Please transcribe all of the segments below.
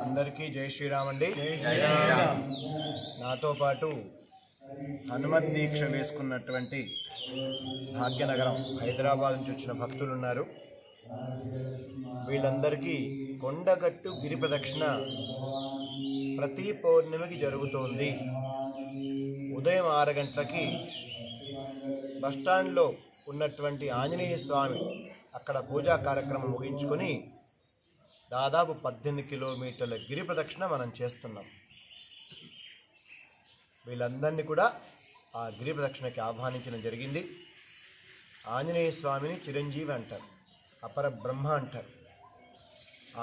అందరికీ జై శ్రీరామ్ అండి. నాతో పాటు హనుమత్ దీక్ష వేసుకున్నటువంటి భాగ్యనగరం హైదరాబాద్ నుంచి వచ్చిన భక్తులు ఉన్నారు. వీళ్ళందరికీ కొండగట్టు గిరి ప్రదక్షిణ ప్రతి పౌర్ణమికి జరుగుతోంది. ఉదయం 6 గంటలకి బస్టాండ్లో ఉన్నటువంటి ఆంజనేయ స్వామి అక్కడ పూజా కార్యక్రమం ముగించుకొని దాదాపు 18 కిలోమీటర్ల గిరి ప్రదక్షిణ మనం చేస్తున్నాం. వీళ్ళందరినీ కూడా ఆ గిరి ప్రదక్షిణకి ఆహ్వానించడం జరిగింది. ఆంజనేయ స్వామిని చిరంజీవి అంటారు, అపర బ్రహ్మ అంటారు.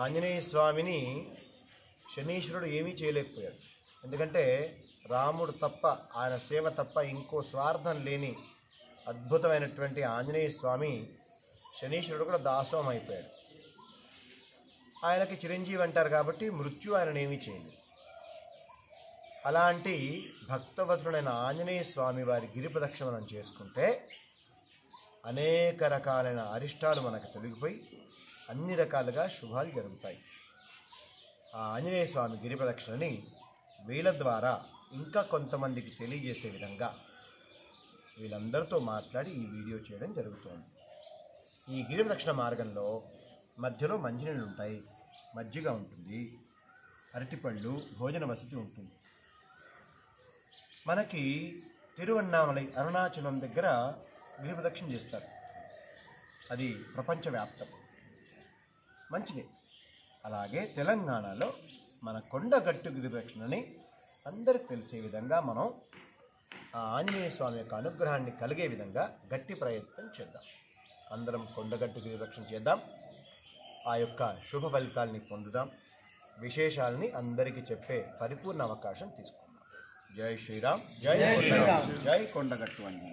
ఆంజనేయ స్వామిని శనీశ్వరుడు ఏమీ చేయలేకపోయాడు. ఎందుకంటే రాముడు తప్ప, ఆయన సేవ తప్ప ఇంకో స్వార్థం లేని అద్భుతమైనటువంటి ఆంజనేయ స్వామి శనీశ్వరుడు కూడా దాసోహం అయిపోయాడు. ఆయనకి చిరంజీవి అంటారు కాబట్టి మృత్యు ఆయనను ఏమీ చేయలేదు. అలాంటి భక్తవతుడైన ఆంజనేయ స్వామి వారి గిరి ప్రదక్షిణ మనం చేసుకుంటే అనేక రకాలైన అరిష్టాలు మనకు తొలగిపోయి అన్ని రకాలుగా శుభాలు జరుగుతాయి. ఆ ఆంజనేయ స్వామి గిరి ప్రదక్షిణని వీళ్ళ ద్వారా ఇంకా కొంతమందికి తెలియజేసే విధంగా వీళ్ళందరితో మాట్లాడి ఈ వీడియో చేయడం జరుగుతోంది. ఈ గిరి ప్రదక్షిణ మార్గంలో మధ్యలో మంచినీళ్ళు ఉంటాయి, మజ్జిగ ఉంటుంది, అరటిపళ్ళు, భోజన వసతి ఉంటుంది. మనకి తిరువన్నామలై అరుణాచలం దగ్గర గిరి ప్రదక్షిణ చేస్తారు. అది ప్రపంచవ్యాప్తం, మంచిది. అలాగే తెలంగాణలో మన కొండగట్టు గిరి ప్రదక్షిణని అందరికి తెలిసే విధంగా మనం ఆ ఆంజనేయ స్వామి యొక్క అనుగ్రహాన్ని కలిగే విధంగా గట్టి ప్రయత్నం చేద్దాం. అందరం కొండగట్టు గిరి ప్రదక్షిణ చేద్దాం, ఆ యొక్క శుభ ఫలితాలని పొందుదాం, విశేషాలని అందరికీ చెప్పే పరిపూర్ణ అవకాశం తీసుకుందాం. జై శ్రీరామ్, జై కొండగట్టు అండి.